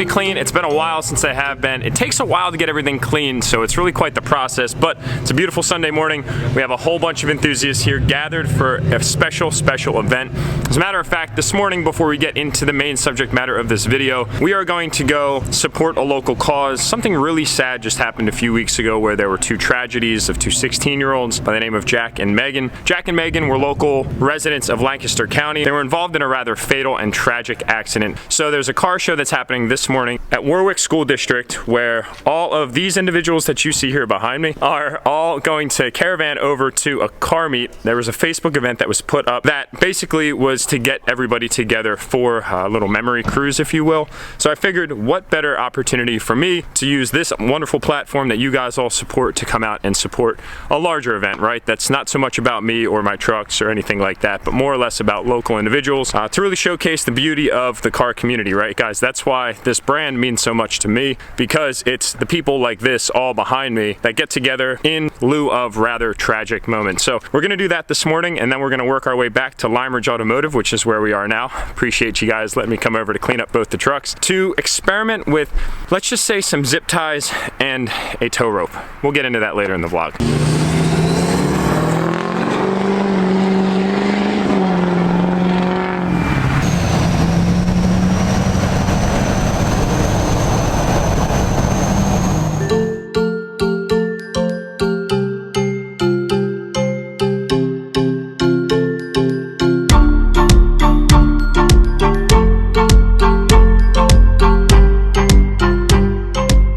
finally clean. It's been a while since I have been. It takes a while to get everything clean, so it's really quite the process, but it's a beautiful Sunday morning. We have a whole bunch of enthusiasts here gathered for a special event. As a matter of fact, this morning, before we get into the main subject matter of this video, we are going to go support a local cause. Something really sad just happened a few weeks ago where there were two tragedies of two 16-year-olds by the name of Jack and Megan. Jack and Megan were local residents of Lancaster County. They were involved in a rather fatal and tragic accident. So there's a car show that's happening this morning at Warwick School District where all of these individuals that you see here behind me are all going to caravan over to a car meet. There was a Facebook event that was put up that basically was to get everybody together for a little memory cruise, if you will. So I figured what better opportunity for me to use this wonderful platform that you guys all support to come out and support a larger event, right? That's not so much about me or my trucks or anything like that, but more or less about local individuals to really showcase the beauty of the car community, right, guys? That's why this brand means so much to me, because it's the people like this all behind me that get together in lieu of rather tragic moments. So we're gonna do that this morning, and then we're gonna work our way back to Lime Ridge Automotive, which is where we are now. Appreciate you guys letting me come over to clean up both the trucks to experiment with, let's just say, some zip ties and a tow rope. We'll get into that later in the vlog.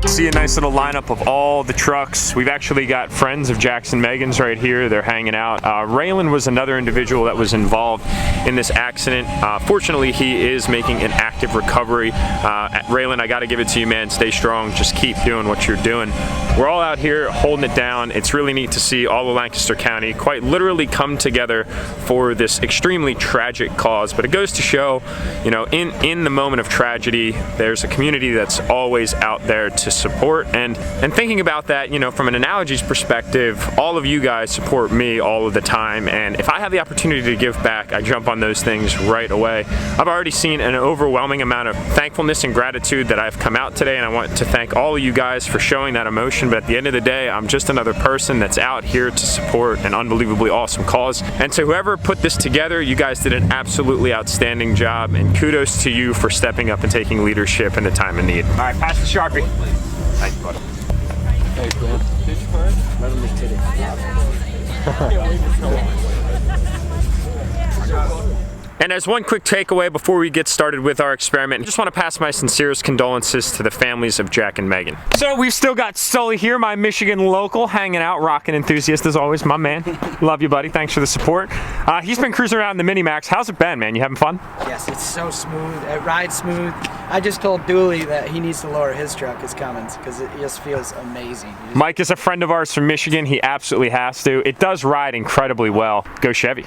See a nice little lineup of all the trucks. We've actually got friends of Jackson Megan's right here. They're hanging out. Raylan was another individual that was involved in this accident. Fortunately, he is making an active recovery. Raylan, I got to give it to you, man. Stay strong. Just keep doing what you're doing. We're all out here holding it down. It's really neat to see all of Lancaster County quite literally come together for this extremely tragic cause. But it goes to show, you know, in the moment of tragedy, there's a community that's always out there to support. And thinking about that, you know, from an analogies perspective, all of you guys support me all of the time, and if I have the opportunity to give back, I jump on those things right away. I've already seen an overwhelming amount of thankfulness and gratitude that I've come out today, and I want to thank all of you guys for showing that emotion. But at the end of the day, I'm just another person that's out here to support an unbelievably awesome cause. And to whoever put this together, you guys did an absolutely outstanding job, and kudos to you for stepping up and taking leadership in the time of need. All right, pass the Sharpie. Thanks, buddy. Thanks, man. Fish first? Let him just hit it. And as one quick takeaway before we get started with our experiment, I just want to pass my sincerest condolences to the families of Jack and Megan. So we've still got Sully here, my Michigan local, hanging out, rocking enthusiast as always, my man. Love you, buddy. Thanks for the support. He's been cruising around in the Minimax. How's it been, man? You having fun? Yes, it's so smooth. It rides smooth. I just told Dooley that he needs to lower his truck, his Cummins, because it just feels amazing. Mike is a friend of ours from Michigan. He absolutely has to. It does ride incredibly well. Go Chevy.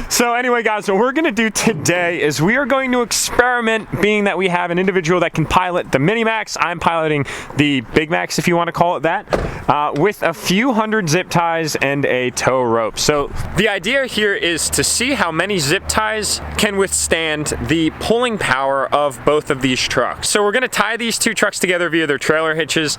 So anyway, guys, what we're going to do today is we are going to experiment, being that we have an individual that can pilot the Minimax. I'm piloting the Big Max, if you want to call it that, with a few hundred zip ties and a tow rope. So the idea here is to see how many zip ties can withstand the pulling power of both of these trucks. So we're going to tie these two trucks together via their trailer hitches.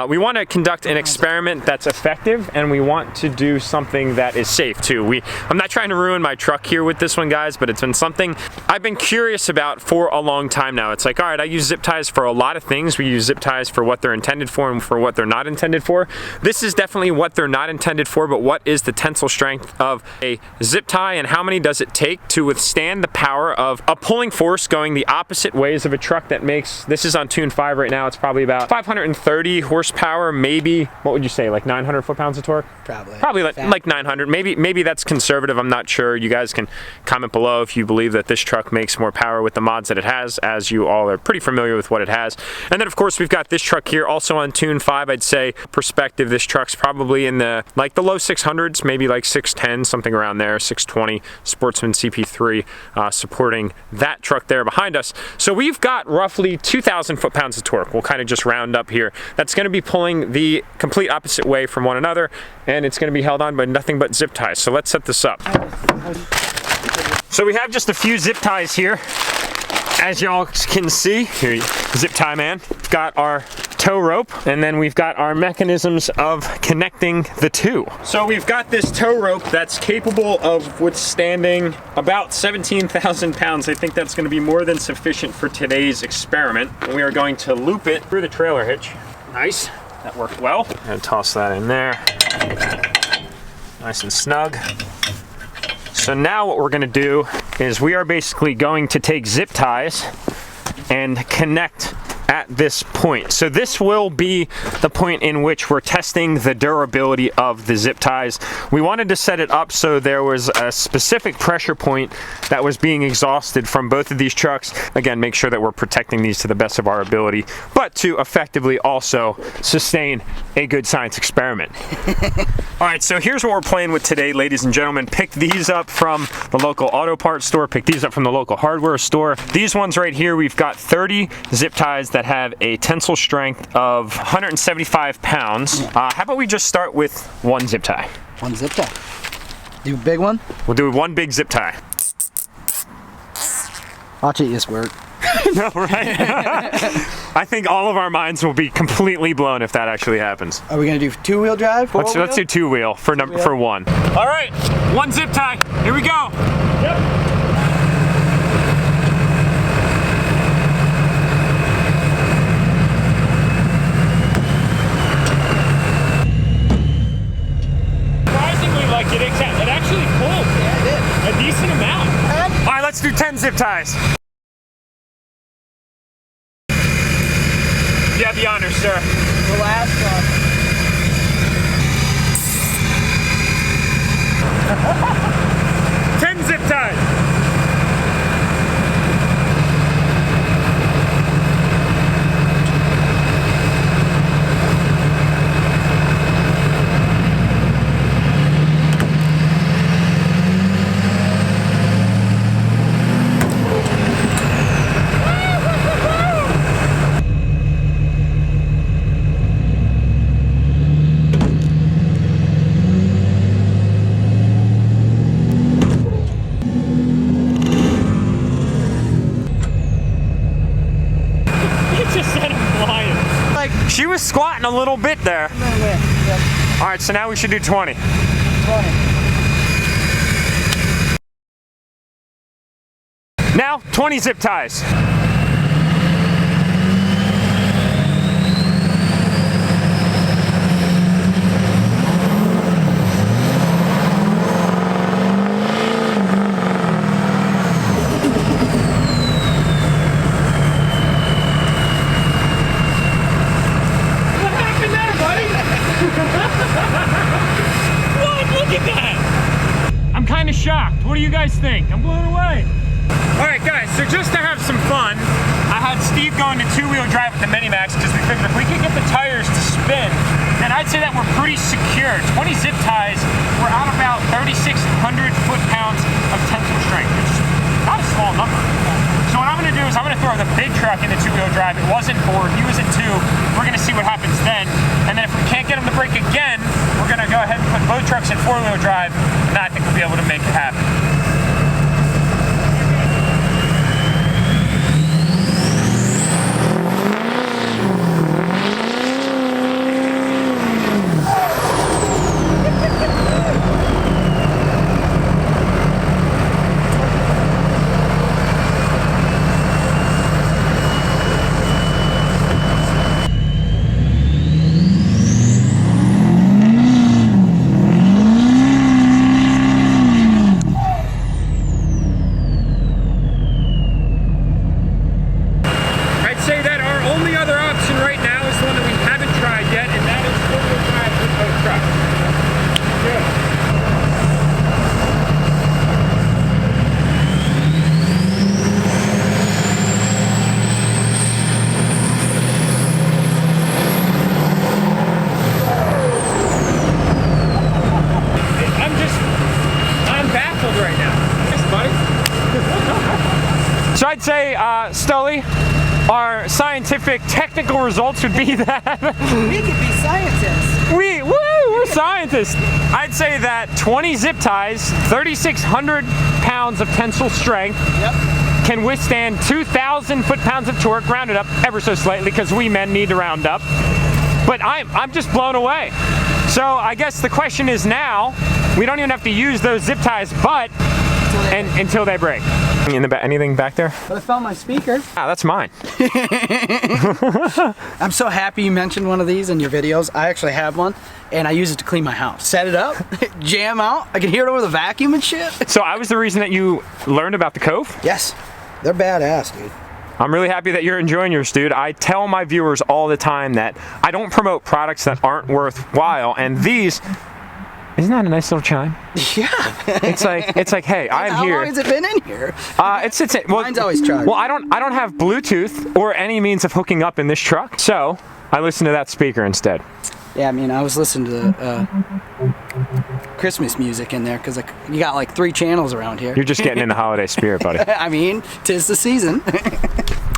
We want to conduct an experiment that's effective, and we want to do something that is safe too. I'm not trying to ruin my truck here with this one, guys, but it's been something I've been curious about for a long time now. It's like, all right, I use zip ties for a lot of things. We use zip ties for what they're intended for and for what they're not intended for. This is definitely what they're not intended for, but what is the tensile strength of a zip tie, and how many does it take to withstand the power of a pulling force going the opposite ways of a truck that makes, this is on Tune 5 right now, it's probably about 530 horsepower, maybe, what would you say, like 900 foot-pounds of torque? Probably like 900. Maybe that's conservative, I'm not sure. You guys can comment below if you believe that this truck makes more power with the mods that it has, as you all are pretty familiar with what it has. And then of course we've got this truck here, also on Tune 5. I'd say perspective, this truck's probably in the low 600s, maybe like 610, something around there, 620, Sportsman CP3 supporting that truck there behind us. So we've got roughly 2,000 foot-pounds of torque. We'll kind of just round up here. That's going to be pulling the complete opposite way from one another, and it's going to be held on by nothing but zip ties. So let's set this up. So we have just a few zip ties here. as y'all can see, here, zip tie man, we've got our tow rope, and then we've got our mechanisms of connecting the two. So we've got this tow rope that's capable of withstanding about 17,000 pounds. I think that's going to be more than sufficient for today's experiment. And we are going to loop it through the trailer hitch. Nice, that worked well. And toss that in there. Nice and snug. So now what we're going to do is we are basically going to take zip ties and connect at this point. So this will be the point in which we're testing the durability of the zip ties. We wanted to set it up so there was a specific pressure point that was being exhausted from both of these trucks. Again, make sure that we're protecting these to the best of our ability, but to effectively also sustain a good science experiment. All right, so here's what we're playing with today, ladies and gentlemen. Picked these up from the local auto parts store, picked these up from the local hardware store. These ones right here, we've got 30 zip ties that have a tensile strength of 175 pounds. How about we just start with one zip tie? One zip tie. Do a big one? We'll do one big zip tie. Watch it just work. No, right? I think all of our minds will be completely blown if that actually happens. Are we gonna do two-wheel drive? Let's do two-wheel for one. All right, one zip tie. Here we go. Yep. It actually pulled. Yeah, it did. A decent amount. All right, let's do 10 zip ties. You have the honors, sir. The last one. 10 zip ties. She was squatting a little bit there. Yep. All right, so now we should do 20. 20. Now, 20 zip ties. Shocked. What do you guys think? I'm blown away. All right, guys, so just to have some fun, I had Steve going to two-wheel drive with the Minimax because we figured if we could get the tires to spin, then I'd say that we're pretty secure. 20 zip ties, we're at about 3,600 foot-pounds of tensile strength, which is not a small number. So what I'm gonna do is I'm gonna throw the big truck into two-wheel drive. It wasn't 4, he was in 2. We're gonna see what happens then. And then if we can't get him to brake again, we're gonna go ahead and put both trucks in 4-wheel drive, and I think we'll be able to make it happen. So I'd say, Stully, our scientific technical results would be that we could be scientists. We're scientists. I'd say that 20 zip ties, 3,600 pounds of tensile strength, yep, can withstand 2,000 foot-pounds of torque, rounded up ever so slightly because we men need to round up. But I'm just blown away. So I guess the question is now, we don't even have to use those zip ties, but until they break. In the anything back there? But I found my speaker. Ah, that's mine. I'm so happy you mentioned one of these in your videos. I actually have one, and I use it to clean my house. Set it up, jam out. I can hear it over the vacuum and shit. So I was the reason that you learned about the Cove? Yes, they're badass, dude. I'm really happy that you're enjoying yours, dude. I tell my viewers all the time that I don't promote products that aren't worthwhile, and these, isn't that a nice little chime? Yeah. It's like, hey, I'm How here. long has it been in here? Well, Mine's always charged. Well, I don't have Bluetooth or any means of hooking up in this truck, so I listen to that speaker instead. Yeah, I mean, I was listening to Christmas music in there because you got like 3 channels around here. You're just getting in the holiday spirit, buddy. I mean, 'tis the season.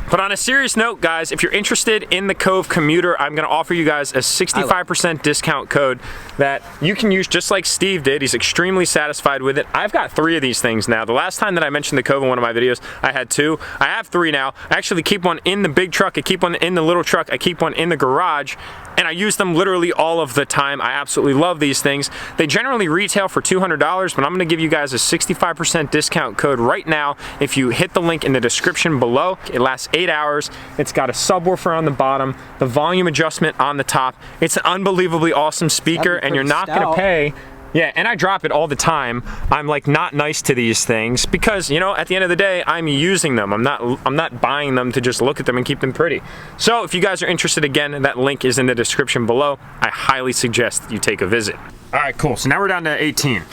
But on a serious note, guys, if you're interested in the Cove commuter, I'm going to offer you guys a 65% discount code that you can use just like Steve did. He's extremely satisfied with it. I've got 3 of these things now. The last time that I mentioned the Cove in one of my videos, I had 2. I have 3 now. I actually keep one in the big truck. I keep one in the little truck. I keep one in the garage. And I use them literally all of the time. I absolutely love these things. They generally retail for $200, but I'm going to give you guys a 65% discount code right now if you hit the link in the description below. It lasts 8 hours. It's got a subwoofer on the bottom, the volume adjustment on the top. It's an unbelievably awesome speaker, and you're not going to pay. Yeah, and I drop it all the time. I'm like not nice to these things because, you know, at the end of the day, I'm using them. I'm not buying them to just look at them and keep them pretty. So if you guys are interested, again, that link is in the description below. I highly suggest that you take a visit. All right, cool. So now we're down to 18.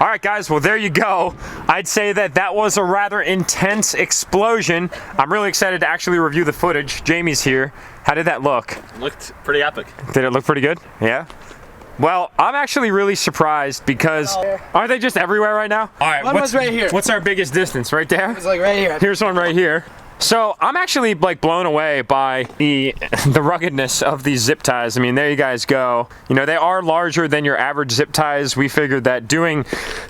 Alright guys, well there you go. I'd say that that was a rather intense explosion. I'm really excited to actually review the footage. Jamie's here. How did that look? It looked pretty epic. Did it look pretty good? Yeah? Well, I'm actually really surprised because aren't they just everywhere right now? Alright, One was right here. What's our biggest distance? Right there? It's like right here. Here's one right here. So I'm actually like blown away by the ruggedness of these zip ties. I mean, there you guys go. You know, they are larger than your average zip ties. We figured that doing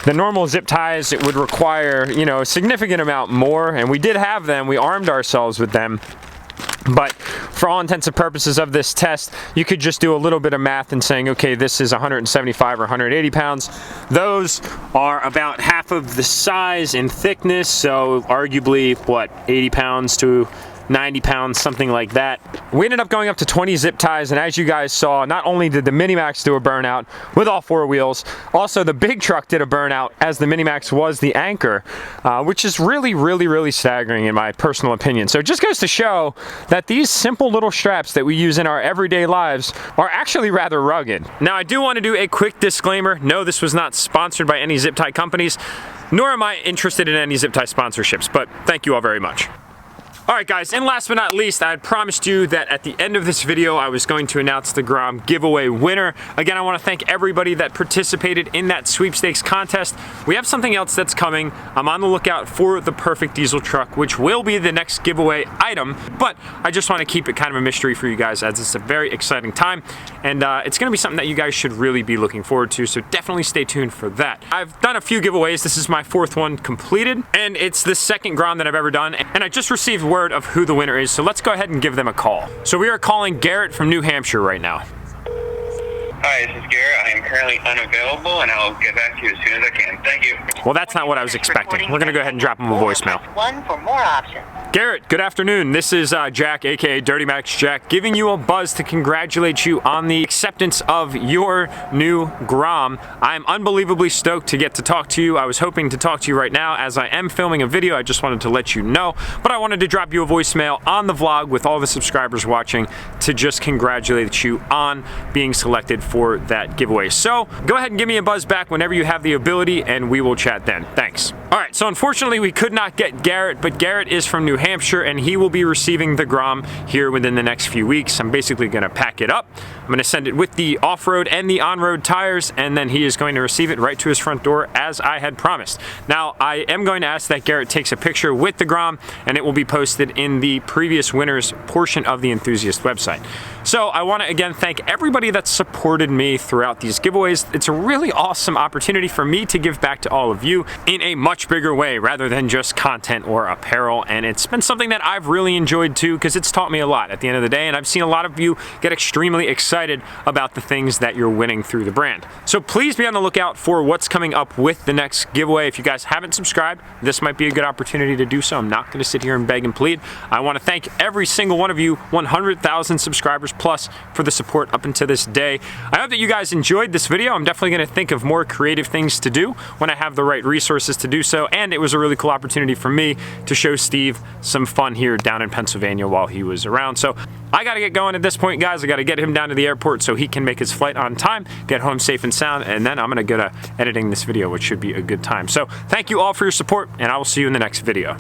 the normal zip ties, it would require, you know, a significant amount more, and we did have them. We armed ourselves with them. But for all intents and purposes of this test, you could just do a little bit of math and saying, okay, this is 175 or 180 pounds. Those are about half of the size in thickness, so arguably, what, 80 pounds to 90 pounds, something like that. We ended up going up to 20 zip ties, and as you guys saw, not only did the Minimax do a burnout with all 4 wheels, also the big truck did a burnout as the Minimax was the anchor, which is really staggering in my personal opinion. So it just goes to show that these simple little straps that we use in our everyday lives are actually rather rugged. Now I do want to do a quick disclaimer. No, this was not sponsored by any zip tie companies, nor am I interested in any zip tie sponsorships, but thank you all very much. Alright guys, and last but not least, I had promised you that at the end of this video I was going to announce the Grom giveaway winner. Again, I want to thank everybody that participated in that sweepstakes contest. We have something else that's coming. I'm on the lookout for the perfect diesel truck, which will be the next giveaway item, but I just want to keep it kind of a mystery for you guys as it's a very exciting time, and it's going to be something that you guys should really be looking forward to, so definitely stay tuned for that. I've done a few giveaways. This is my 4th one completed, and it's the 2nd Grom that I've ever done, and I just received word of who the winner is, so let's go ahead and give them a call. So we are calling Garrett from New Hampshire right now. Hi, this is Garrett. I am currently unavailable, and I'll get back to you as soon as I can. Thank you. Well, that's not what I was expecting. We're gonna go ahead and drop him a voicemail. One for more options. Garrett, good afternoon. This is Jack, aka Dirty Max Jack, giving you a buzz to congratulate you on the acceptance of your new Grom. I am unbelievably stoked to get to talk to you. I was hoping to talk to you right now as I am filming a video. I just wanted to let you know, but I wanted to drop you a voicemail on the vlog with all the subscribers watching to just congratulate you on being selected for that giveaway. So go ahead and give me a buzz back whenever you have the ability, and we will chat then. Thanks. All right, so unfortunately we could not get Garrett, but Garrett is from New Hampshire and he will be receiving the Grom here within the next few weeks. I'm basically gonna pack it up. I'm gonna send it with the off-road and the on-road tires, and then he is going to receive it right to his front door as I had promised. Now, I am going to ask that Garrett takes a picture with the Grom, and it will be posted in the previous winners portion of the Enthusiast website. So I wanna again thank everybody that supported me throughout these giveaways. It's a really awesome opportunity for me to give back to all of you in a much bigger way rather than just content or apparel, and it's been something that I've really enjoyed too, because it's taught me a lot at the end of the day, and I've seen a lot of you get extremely excited about the things that you're winning through the brand. So please be on the lookout for what's coming up with the next giveaway. If you guys haven't subscribed, this might be a good opportunity to do so. I'm not going to sit here and beg and plead. I want to thank every single one of you, 100,000 subscribers plus, for the support up until this day. I hope that you guys enjoyed this video. I'm definitely going to think of more creative things to do when I have the right resources to do so, and it was a really cool opportunity for me to show Steve some fun here down in Pennsylvania while he was around. So I got to get going at this point, guys. I got to get him down to the airport so he can make his flight on time, get home safe and sound, and then I'm going to go to editing this video, which should be a good time. So thank you all for your support, and I will see you in the next video.